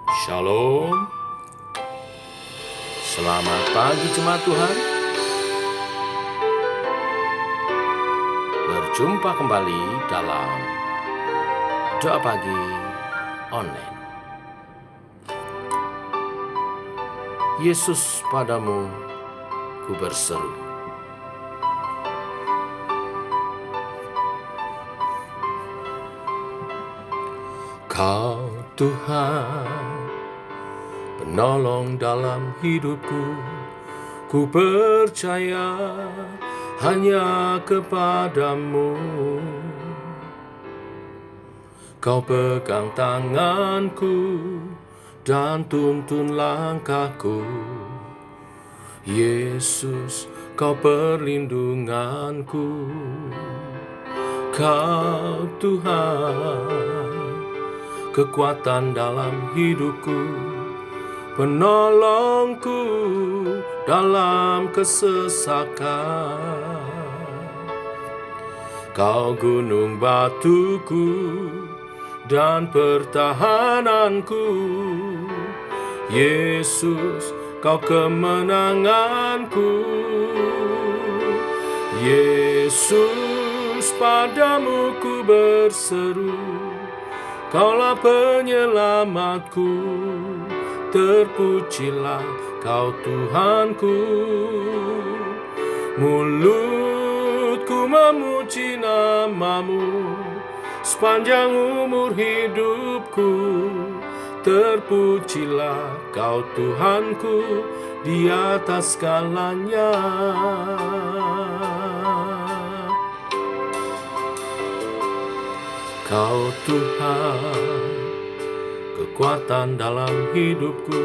Shalom. Selamat pagi jemaat Tuhan. Berjumpa kembali dalam doa pagi online. Yesus, padamu ku berseru. Kau Tuhan, penolong dalam hidupku, ku percaya hanya kepadamu. Kau pegang tanganku dan tuntun langkahku. Yesus, kau perlindunganku. Kau Tuhan, kekuatan dalam hidupku, penolongku dalam kesesakan. Kau gunung batuku dan pertahananku. Yesus, kau kemenanganku. Yesus, padamu ku berseru. Kaulah penyelamatku, terpujilah Kau Tuhanku. Mulutku memuji namamu sepanjang umur hidupku. Terpujilah Kau Tuhanku di atas segalanya. Kau Tuhan, kekuatan dalam hidupku,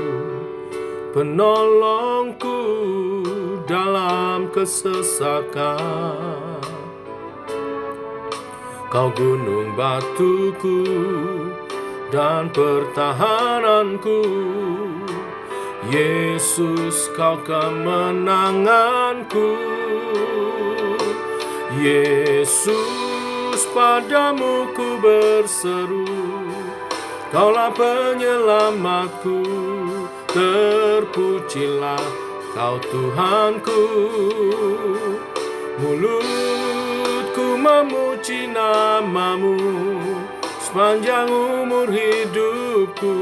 penolongku dalam kesesakan. Kau gunung batuku dan pertahananku. Yesus, kau kemenanganku. Yesus, padamu ku berseru. Kaulah penyelamatku, terpujilah Kau Tuhanku. Mulutku memuji namamu sepanjang umur hidupku.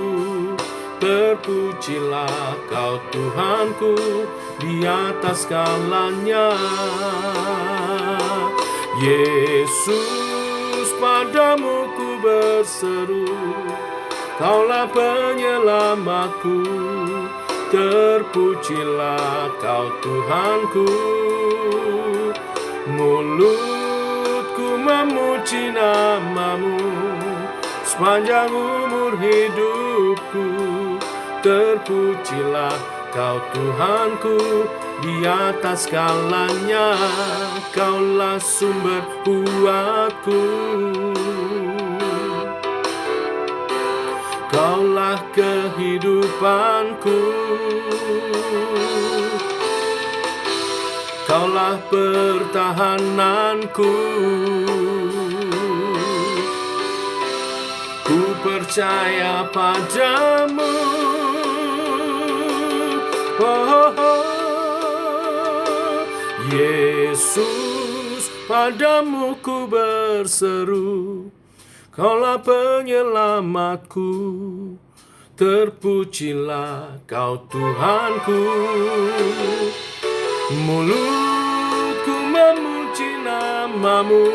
Terpujilah Kau Tuhanku di atas segalanya. Yesus, padamu ku berseru. Kaulah penyelamatku, terpujilah Kau Tuhanku. Mulutku memuji namamu sepanjang umur hidupku. Terpujilah Kau Tuhanku di atas segalanya. Kaulah sumber kuatku, Kaulah kehidupanku. Kaulah pertahananku. Ku percaya padamu. Yesus, padamu ku berseru. Kaulah penyelamatku, terpujilah Kau Tuhanku. Mulutku memuji namamu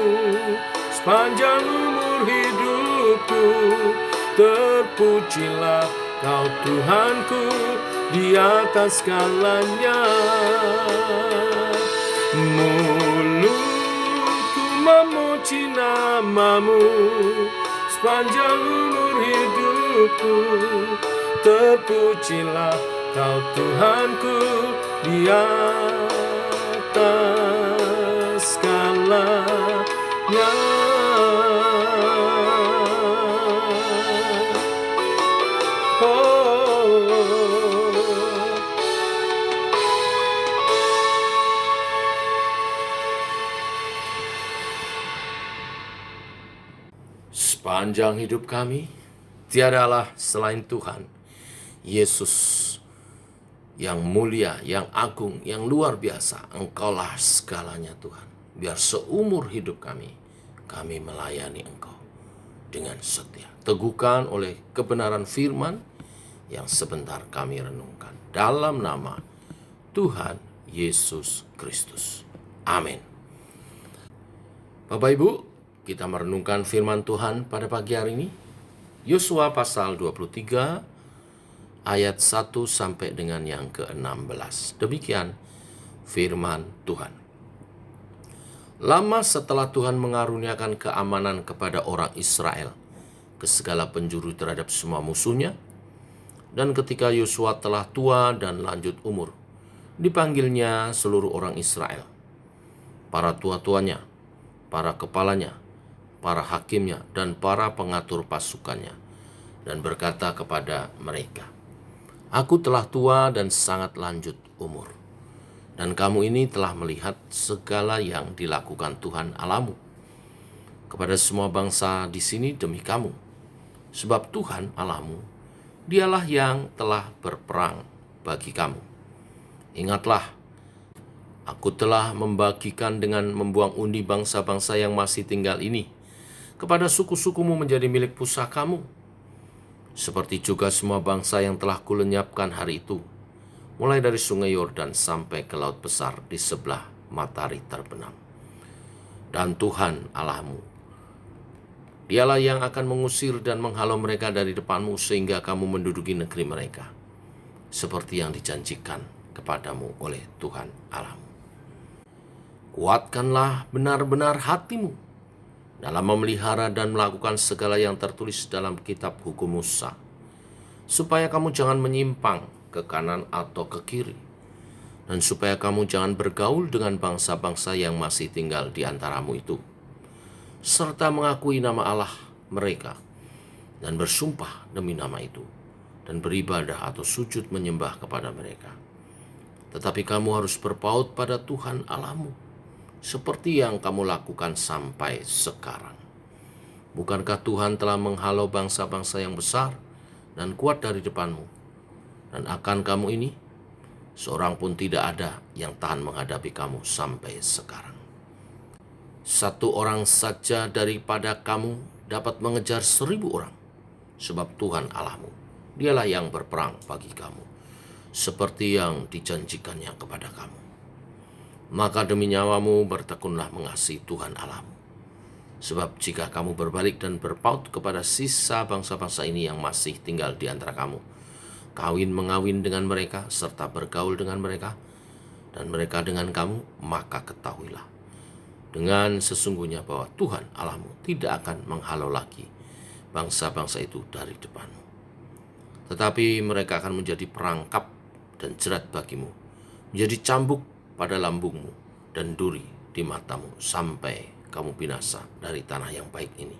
sepanjang umur hidupku. Terpujilah Kau Tuhanku di atas segalanya. Mulutku memuji namamu sepanjang umur hidupku. Terpujilah Kau Tuhanku di atas segalanya. Sepanjang hidup kami, tiada Allah selain Tuhan Yesus yang mulia, yang agung, yang luar biasa, Engkaulah segalanya Tuhan. Biar seumur hidup kami melayani Engkau dengan setia. Teguhkan oleh kebenaran firman yang sebentar kami renungkan. Dalam nama Tuhan Yesus Kristus. Amin. Bapak Ibu, kita merenungkan firman Tuhan pada pagi hari ini. Yosua pasal 23 ayat 1 sampai dengan yang ke-16. Demikian firman Tuhan. Lama setelah Tuhan mengaruniakan keamanan kepada orang Israel ke segala penjuru terhadap semua musuhnya, dan ketika Yosua telah tua dan lanjut umur, dipanggilnya seluruh orang Israel, para tua-tuanya, para kepalanya, para hakimnya, dan para pengatur pasukannya, dan berkata kepada mereka, "Aku telah tua dan sangat lanjut umur, dan kamu ini telah melihat segala yang dilakukan Tuhan Allahmu kepada semua bangsa di sini demi kamu. Sebab Tuhan Allahmu, Dialah yang telah berperang bagi kamu. Ingatlah, aku telah membagikan dengan membuang undi bangsa-bangsa yang masih tinggal ini kepada suku-sukumu menjadi milik pusakamu, seperti juga semua bangsa yang telah kulenyapkan hari itu, mulai dari sungai Yordan sampai ke laut besar di sebelah matahari terbenam. Dan Tuhan Allahmu, Dialah yang akan mengusir dan menghalau mereka dari depanmu sehingga kamu menduduki negeri mereka, seperti yang dijanjikan kepadamu oleh Tuhan Allahmu. Kuatkanlah benar-benar hatimu dalam memelihara dan melakukan segala yang tertulis dalam kitab hukum Musa, supaya kamu jangan menyimpang ke kanan atau ke kiri, dan supaya kamu jangan bergaul dengan bangsa-bangsa yang masih tinggal di antaramu itu, serta mengakui nama Allah mereka, dan bersumpah demi nama itu, dan beribadah atau sujud menyembah kepada mereka. Tetapi kamu harus berpaut pada Tuhan Allahmu, seperti yang kamu lakukan sampai sekarang. Bukankah Tuhan telah menghalau bangsa-bangsa yang besar dan kuat dari depanmu? Dan akan kamu ini, seorang pun tidak ada yang tahan menghadapi kamu sampai sekarang. Satu orang saja daripada kamu dapat mengejar 1.000 orang, sebab Tuhan Allahmu, Dialah yang berperang bagi kamu, seperti yang dijanjikannya kepada kamu. Maka demi nyawamu bertekunlah mengasihi Tuhan Allahmu, sebab jika kamu berbalik dan berpaut kepada sisa bangsa-bangsa ini yang masih tinggal di antara kamu, kawin-mengawin dengan mereka serta bergaul dengan mereka, dan mereka dengan kamu, maka ketahuilah dengan sesungguhnya bahwa Tuhan Allahmu tidak akan menghalau lagi bangsa-bangsa itu dari depanmu. Tetapi mereka akan menjadi perangkap dan jerat bagimu, menjadi cambuk pada lambungmu dan duri di matamu, sampai kamu binasa dari tanah yang baik ini,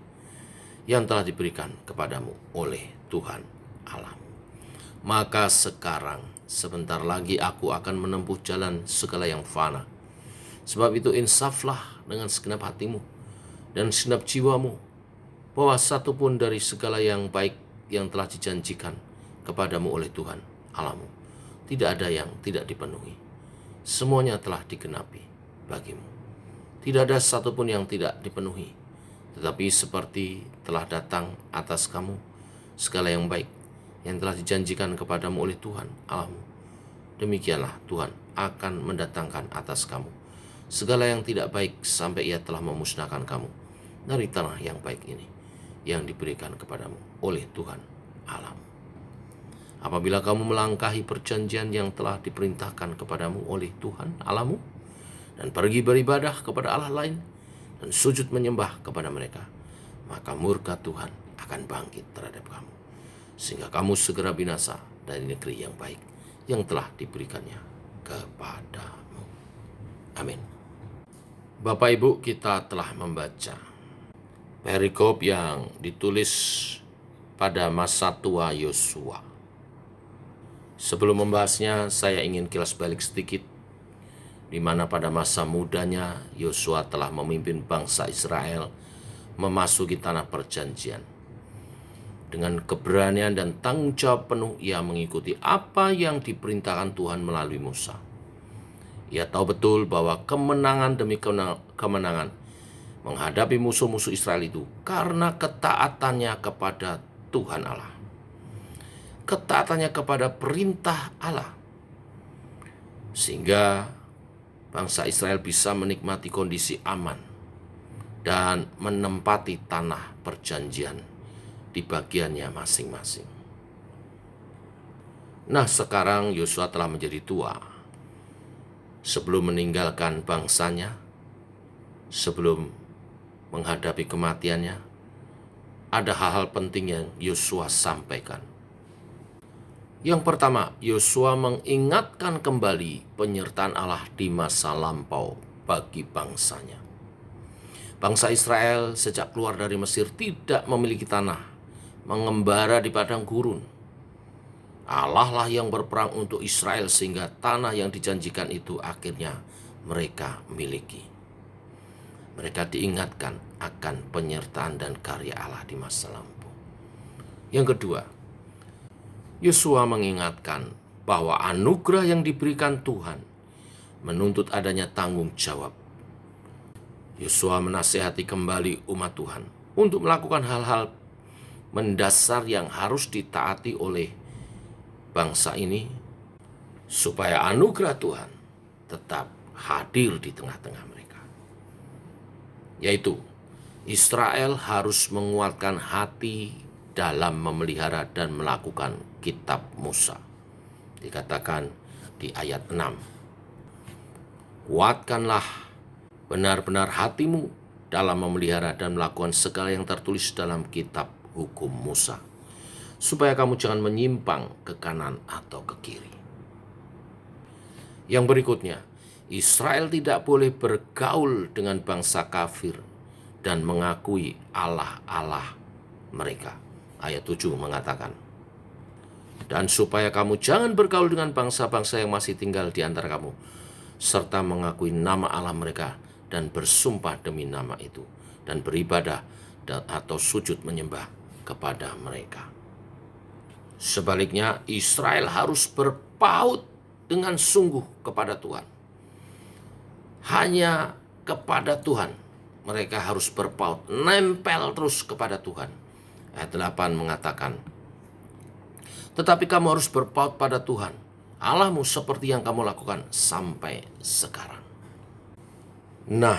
yang telah diberikan kepadamu oleh Tuhan Allahmu. Maka sekarang, sebentar lagi aku akan menempuh jalan segala yang fana. Sebab itu insaflah dengan segenap hatimu dan segenap jiwamu, bahwa satu pun dari segala yang baik yang telah dijanjikan kepadamu oleh Tuhan Allahmu tidak ada yang tidak dipenuhi. Semuanya telah digenapi bagimu. Tidak ada satu pun yang tidak dipenuhi. Tetapi seperti telah datang atas kamu segala yang baik yang telah dijanjikan kepadamu oleh Tuhan Allahmu, demikianlah Tuhan akan mendatangkan atas kamu segala yang tidak baik sampai Ia telah memusnahkan kamu dari tanah yang baik ini yang diberikan kepadamu oleh Tuhan Allahmu. Apabila kamu melangkahi perjanjian yang telah diperintahkan kepadamu oleh Tuhan Allahmu, dan pergi beribadah kepada Allah lain dan sujud menyembah kepada mereka, maka murka Tuhan akan bangkit terhadap kamu, sehingga kamu segera binasa dari negeri yang baik yang telah diberikannya kepadamu. Amin. Bapak Ibu, kita telah membaca perikop yang ditulis pada masa tua Yosua. Sebelum membahasnya, saya ingin kilas balik sedikit, di mana pada masa mudanya Yosua telah memimpin bangsa Israel memasuki tanah perjanjian Dengan keberanian dan tanggung jawab penuh, ia mengikuti apa yang diperintahkan Tuhan melalui Musa. Ia tahu betul bahwa kemenangan demi kemenangan menghadapi musuh-musuh Israel itu karena ketaatannya kepada Tuhan Allah. Ketaatannya kepada perintah Allah. Sehingga bangsa Israel bisa menikmati kondisi aman dan menempati tanah perjanjian di bagiannya masing-masing. Nah, sekarang Yosua telah menjadi tua. Sebelum meninggalkan bangsanya, sebelum menghadapi kematiannya, ada hal-hal penting yang Yosua sampaikan. Yang pertama, Yosua mengingatkan kembali penyertaan Allah di masa lampau bagi bangsanya. Bangsa Israel sejak keluar dari Mesir tidak memiliki tanah, mengembara di padang gurun. Allah lah yang berperang untuk Israel sehingga tanah yang dijanjikan itu akhirnya mereka miliki. Mereka diingatkan akan penyertaan dan karya Allah di masa lampau. Yang kedua, Yosua mengingatkan bahwa anugerah yang diberikan Tuhan menuntut adanya tanggung jawab. Yosua menasihati kembali umat Tuhan untuk melakukan hal-hal mendasar yang harus ditaati oleh bangsa ini supaya anugerah Tuhan tetap hadir di tengah-tengah mereka. Yaitu, Israel harus menguatkan hati dalam memelihara dan melakukan kitab Musa. Dikatakan di ayat 6. Kuatkanlah benar-benar hatimu dalam memelihara dan melakukan segala yang tertulis dalam kitab hukum Musa, supaya kamu jangan menyimpang ke kanan atau ke kiri. Yang berikutnya, Israel tidak boleh bergaul dengan bangsa kafir dan mengakui Allah-Allah mereka. Ayat 7 mengatakan, dan supaya kamu jangan bergaul dengan bangsa-bangsa yang masih tinggal di antara kamu, serta mengakui nama Allah mereka dan bersumpah demi nama itu, dan beribadah atau sujud menyembah kepada mereka. Sebaliknya, Israel harus berpaut dengan sungguh kepada Tuhan. Hanya kepada Tuhan mereka harus berpaut, nempel terus kepada Tuhan. Ayat 8 mengatakan, tetapi kamu harus berpaut pada Tuhan Allahmu seperti yang kamu lakukan sampai sekarang. Nah,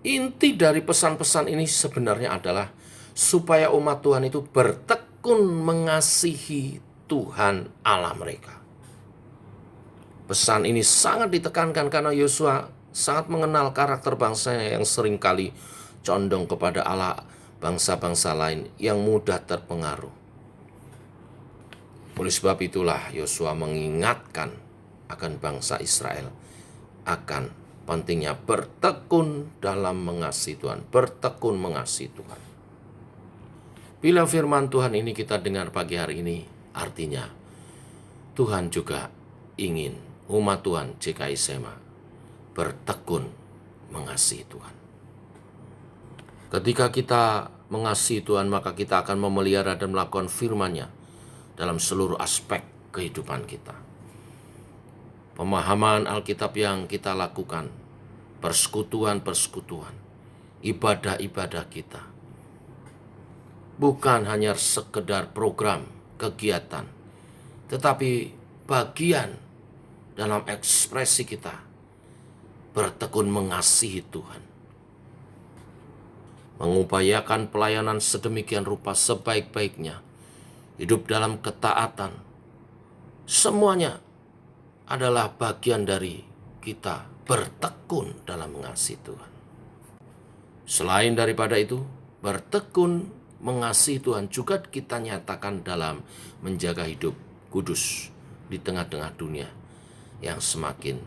inti dari pesan-pesan ini sebenarnya adalah supaya umat Tuhan itu bertekun mengasihi Tuhan Allah mereka. Pesan ini sangat ditekankan karena Yosua sangat mengenal karakter bangsanya yang seringkali condong kepada Allah bangsa-bangsa lain yang mudah terpengaruh. Oleh sebab itulah Yosua mengingatkan akan bangsa Israel akan pentingnya bertekun dalam mengasihi Tuhan, bertekun mengasihi Tuhan. Bila firman Tuhan ini kita dengar pagi hari ini, artinya Tuhan juga ingin umat Tuhan GKI Sema bertekun mengasihi Tuhan. Ketika kita mengasihi Tuhan, maka kita akan memelihara dan melakukan firman-Nya dalam seluruh aspek kehidupan kita. Pemahaman Alkitab yang kita lakukan, persekutuan-persekutuan, ibadah-ibadah kita, bukan hanya sekedar program, kegiatan, tetapi bagian dalam ekspresi kita bertekun mengasihi Tuhan. Mengupayakan pelayanan sedemikian rupa sebaik-baiknya, hidup dalam ketaatan, semuanya adalah bagian dari kita bertekun dalam mengasihi Tuhan. Selain daripada itu, bertekun mengasihi Tuhan juga kita nyatakan dalam menjaga hidup kudus di tengah-tengah dunia yang semakin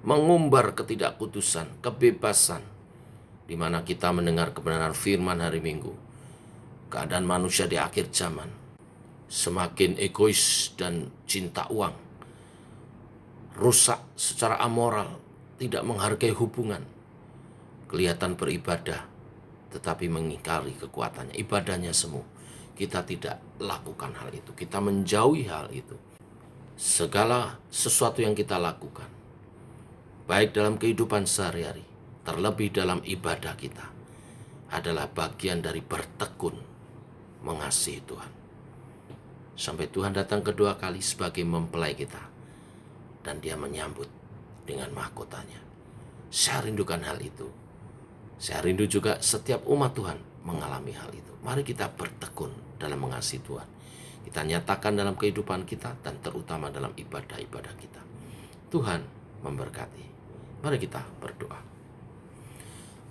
mengumbar ketidakkudusan, kebebasan, di mana kita mendengar kebenaran firman hari Minggu. Keadaan manusia di akhir zaman semakin egois dan cinta uang, rusak secara amoral, tidak menghargai hubungan, kelihatan beribadah tetapi mengingkari kekuatannya, ibadahnya semu. kita tidak lakukan hal itu. Kita menjauhi hal itu. Segala sesuatu yang kita lakukan, baik dalam kehidupan sehari-hari, terlebih dalam ibadah kita, adalah bagian dari bertekun mengasihi Tuhan. Sampai Tuhan datang kedua kali sebagai mempelai kita, dan Dia menyambut dengan mahkotanya. Saya rindukan hal itu. Saya rindu juga setiap umat Tuhan mengalami hal itu. Mari kita bertekun dalam mengasihi Tuhan. Kita nyatakan dalam kehidupan kita dan terutama dalam ibadah-ibadah kita. Tuhan memberkati. Mari kita berdoa.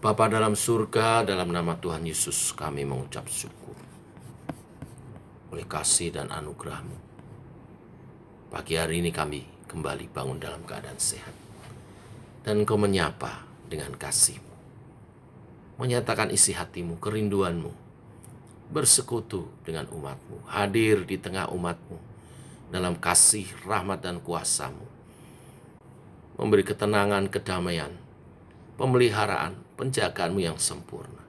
Bapa dalam surga, dalam nama Tuhan Yesus kami mengucap syukur oleh kasih dan anugerah-Mu. Pagi hari ini kami kembali bangun dalam keadaan sehat. Dan Engkau menyapa dengan kasih-Mu. Menyatakan isi hati-Mu, kerinduan-Mu. Bersekutu dengan umat-Mu. Hadir di tengah umat-Mu. Dalam kasih, rahmat, dan kuasa-Mu. Memberi ketenangan, kedamaian, pemeliharaan, penjagaan-Mu yang sempurna.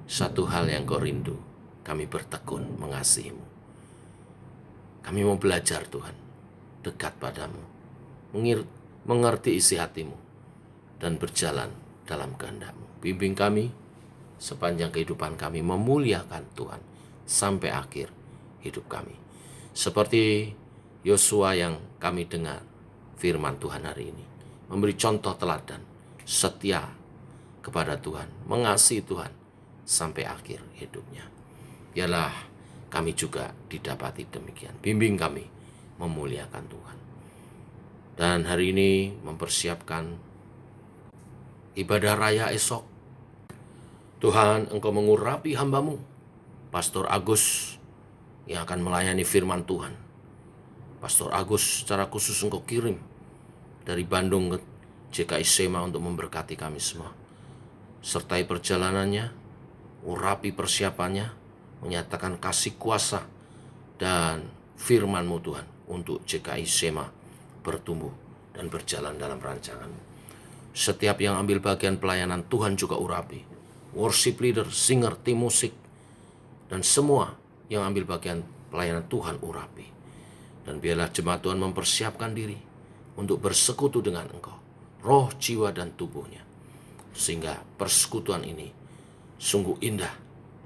Satu hal yang Kau rindu, kami bertekun mengasihi-Mu. Kami mau belajar Tuhan, dekat padamu, mengerti isi hati-Mu, dan berjalan dalam kehendak-Mu. Bimbing kami sepanjang kehidupan kami memuliakan Tuhan sampai akhir hidup kami. Seperti Yosua yang kami dengar firman Tuhan hari ini, memberi contoh teladan, setia kepada Tuhan, mengasihi Tuhan sampai akhir hidupnya. Biarlah kami juga didapati demikian. Bimbing kami memuliakan Tuhan. Dan hari ini mempersiapkan ibadah raya esok. Tuhan, Engkau mengurapi hamba-Mu, Pastor Agus, yang akan melayani firman Tuhan. Pastor Agus secara khusus Engkau kirim dari Bandung ke JKI Sema untuk memberkati kami semua. Sertai perjalanannya, urapi persiapannya, menyatakan kasih kuasa dan firman-Mu Tuhan untuk JKI Sema bertumbuh dan berjalan dalam rancangan-Mu. Setiap yang ambil bagian pelayanan Tuhan juga urapi. Worship leader, singer, tim musik, dan semua yang ambil bagian pelayanan Tuhan urapi. Dan biarlah jemaat Tuhan mempersiapkan diri untuk bersekutu dengan Engkau, roh, jiwa, dan tubuhnya. Sehingga persekutuan ini sungguh indah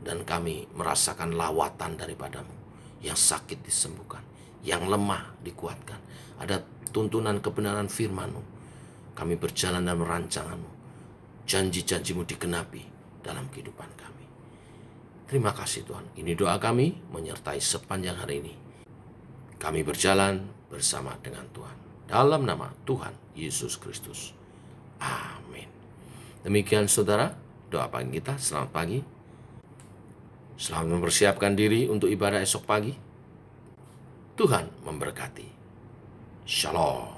dan kami merasakan lawatan daripada-Mu. Yang sakit disembuhkan, yang lemah dikuatkan. Ada tuntunan kebenaran firman-Mu. Kami berjalan dalam rancangan-Mu. Janji-janji-Mu digenapi dalam kehidupan kami. Terima kasih Tuhan. Ini doa kami menyertai sepanjang hari ini. Kami berjalan bersama dengan Tuhan. Dalam nama Tuhan Yesus Kristus. Amin. Demikian saudara, doa pagi kita. Selamat pagi. Selamat mempersiapkan diri untuk ibadah esok pagi. Tuhan memberkati. Shalom.